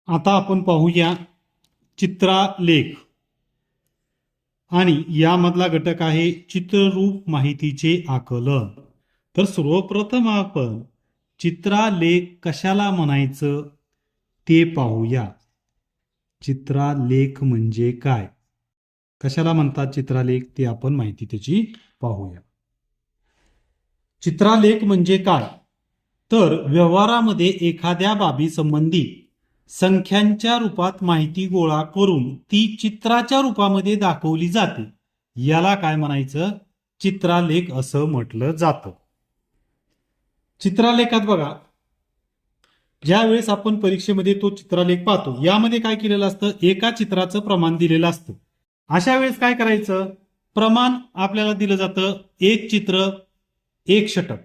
आता आपण पाहूया चित्रालेख आणि यामधला घटक आहे चित्ररूप माहितीचे आकलन. तर सर्वप्रथम आपण चित्रालेख कशाला म्हणायचं ते पाहूया. चित्रालेख म्हणजे काय, कशाला म्हणतात चित्रालेख ते आपण माहिती त्याची पाहूया. चित्रालेख म्हणजे काय, तर व्यवहारामध्ये एखाद्या बाबी संबंधी संख्यांच्या रूपात माहिती गोळा करून ती चित्राच्या रूपामध्ये दाखवली जाते, याला काय म्हणायचं, चित्रालेख असं म्हटलं जातं. चित्रालेखात बघा, ज्या वेळेस आपण परीक्षेमध्ये तो चित्रालेख पाहतो, यामध्ये काय केलेलं असतं, एका चित्राचं प्रमाण दिलेलं असतं. अशा वेळेस काय करायचं, प्रमाण आपल्याला दिलं जातं एक चित्र एक षटक.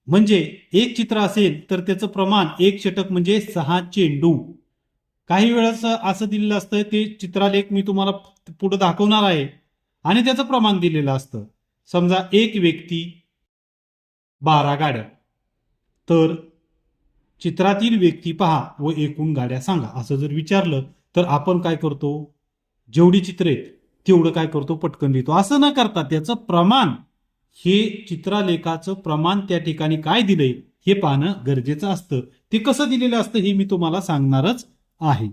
म्हणजे एक चित्र असेल तर त्याचं प्रमाण एक षटक म्हणजे 6 चेंडू. काही वेळेस असं दिलेलं असतं, ते चित्रालेख मी तुम्हाला पुढे दाखवणार आहे आणि त्याचं प्रमाण दिलेलं असतं. समजा एक व्यक्ती 12 गाड्या, तर चित्रातील व्यक्ती पहा व एकूण गाड्या सांगा असं जर विचारलं तर आपण काय करतो, जेवढी चित्र आहेत तेवढं काय करतो, पटकन लिहितो. असं न करता त्याचं प्रमाण, हे चित्रालेखाचं प्रमाण त्या ठिकाणी काय दिलंय हे पाहणं गरजेचं असतं. ते कसं दिलेलं असतं हे मी तुम्हाला सांगणारच आहे.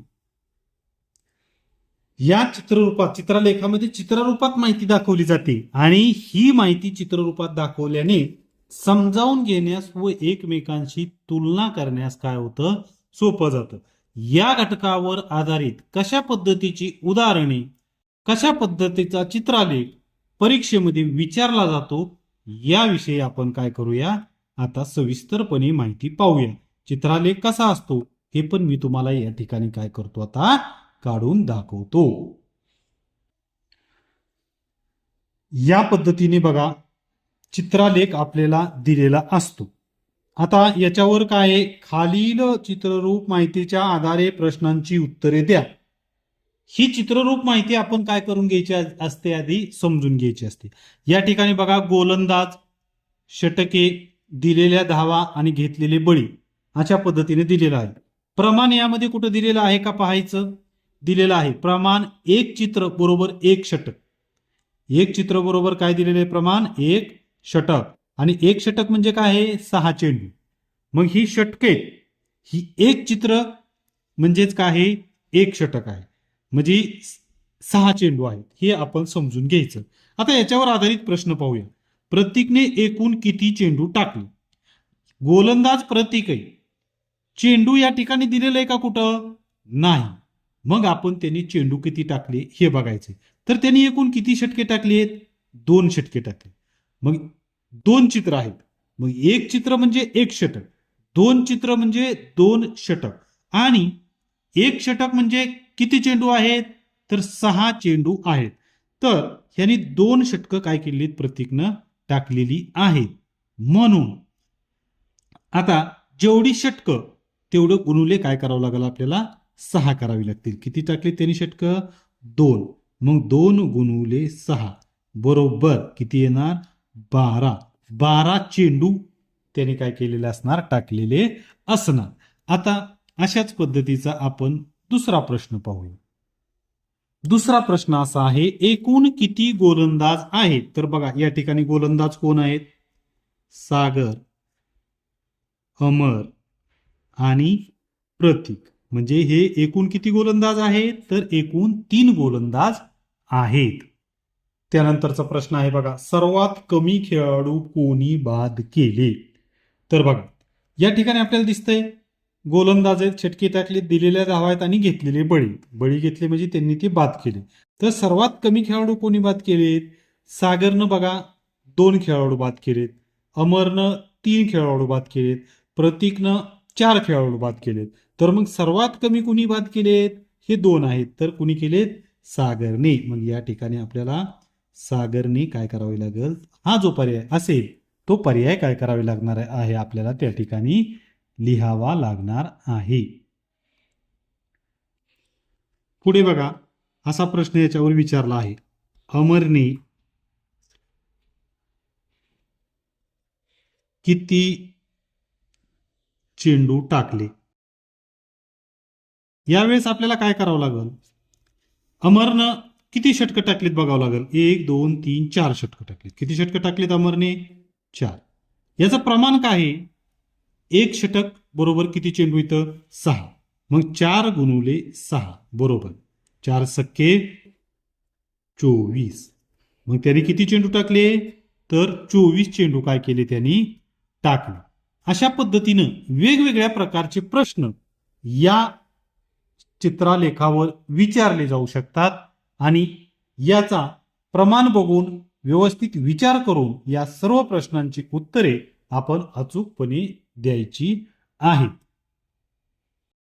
या चित्ररूपात, चित्रलेखामध्ये चित्ररूपात माहिती दाखवली जाते आणि ही माहिती चित्ररूपात दाखवल्याने समजावून घेण्यास व एकमेकांशी तुलना करण्यास काय होतं, सोपं जातं. या घटकावर आधारित कशा पद्धतीची उदाहरणे, कशा पद्धतीचा चित्रालेख परीक्षेमध्ये विचारला जातो, याविषयी आपण काय करूया, आता सविस्तरपणे माहिती पाहूया. चित्रालेख कसा असतो हे पण मी तुम्हाला या ठिकाणी काय करतो, आता काढून दाखवतो. या पद्धतीने बघा, चित्रालेख आपल्याला दिलेला असतो. आता याच्यावर काय आहे, खालील चित्ररूप माहितीच्या आधारे प्रश्नांची उत्तरे द्या. ही चित्ररूप माहिती आपण काय करून घ्यायची असते, आधी समजून घ्यायची असते. या ठिकाणी बघा, गोलंदाज, षटके, दिलेल्या धावा आणि घेतलेले बळी अशा पद्धतीने दिलेलं आहे. प्रमाण यामध्ये कुठं दिलेलं आहे का पाहायचं, दिलेलं आहे प्रमाण एक चित्र बरोबर एक षटक. एक चित्र बरोबर काय दिलेलं आहे, प्रमाण एक षटक. आणि एक षटक म्हणजे काय आहे, 6 चेंडू. मग ही षटके, ही एक चित्र म्हणजेच काय आहे, एक षटक आहे, म्हणजे 6 चेंडू आहेत, हे आपण समजून घ्यायचं. आता याच्यावर आधारित प्रश्न पाहूया. प्रतीकने एकूण किती चेंडू टाकले. गोलंदाज प्रतीक आहे, चेंडू या ठिकाणी दिलेलं आहे का कुठं, नाही. मग आपण त्यांनी चेंडू किती टाकले हे बघायचे. तर त्यांनी एकूण किती षटके टाकली आहेत, 2 षटके टाकले. मग 2 चित्र आहेत, मग एक चित्र म्हणजे एक षटक, 2 चित्र म्हणजे 2 षटक, आणि एक षटक म्हणजे किती चेंडू आहेत, तर 6 चेंडू आहेत. तर ह्यांनी 2 षटकं काय केली, प्रतीकनं टाकलेली आहेत. म्हणून आता जेवढी षटकं तेवढं गुणुले काय करावं लागेल आपल्याला, 6 करावी लागतील. किती टाकली त्यांनी षटकं, 2. मग 2 गुणुले 6 बरोबर किती येणार, 12. 12 चेंडू त्याने काय केलेले असणार, टाकलेले असणार. आता अशाच पद्धतीचा आपण दुसरा प्रश्न पाहूया. दुसरा प्रश्न असा आहे, एकूण किती गोलंदाज आहेत. तर बघा या ठिकाणी गोलंदाज कोण आहेत, सागर, अमर आणि प्रतीक. म्हणजे हे एकूण किती गोलंदाज आहेत, तर एकूण 3 गोलंदाज आहेत. त्यानंतरचा प्रश्न आहे बघा, सर्वात कमी खेळाडू कोणी बाद केले. तर बघा या ठिकाणी आपल्याला दिसतंय, गोलंदाज आहेत, षटके टाकले, दिलेल्या धावा आहेत आणि घेतलेले बळी. बळी घेतले म्हणजे त्यांनी ते बाद केले. तर सर्वात कमी खेळाडू कोणी बाद केलेत, सागरनं बघा 2 खेळाडू बाद केलेत, अमरनं 3 खेळाडू बाद केलेत, प्रतीकनं 4 खेळाडू बाद केलेत. तर मग सर्वात कमी कुणी बाद केलेत, हे 2 आहेत, तर कुणी केलेत, सागरने. मग या ठिकाणी आपल्याला सागरने काय करावे लागेल, हा जो पर्याय असेल तो पर्याय काय करावे लागणार आहे, आपल्याला त्या ठिकाणी लिहावा लागणार आहे. पुढे बघा, असा प्रश्न याच्यावर विचारला आहे, अमरने किती चेंडू टाकले. यावेळेस आपल्याला काय करावं लागेल, अमरनं किती षटकं टाकलीत बघावं लागेल. 1 2 3 4 षटकं टाकलीत. किती षटकं टाकलीत अमरने? 4. याचं प्रमाण काय आहे? एक षटक बरोबर किती चेंडू इथं? 6. मग 4 गुणुले 6 बरोबर 4 सख्खे 24. मग त्याने किती चेंडू टाकले? तर 24 चेंडू काय केले त्यांनी? टाकले. अशा पद्धतीनं वेगवेगळ्या प्रकारचे प्रश्न या चित्रालेखावर विचारले जाऊ शकतात आणि याचा प्रमाण बघून व्यवस्थित विचार करून या सर्व प्रश्नांची उत्तरे आपण अचूकपणे द्यायची आहेत.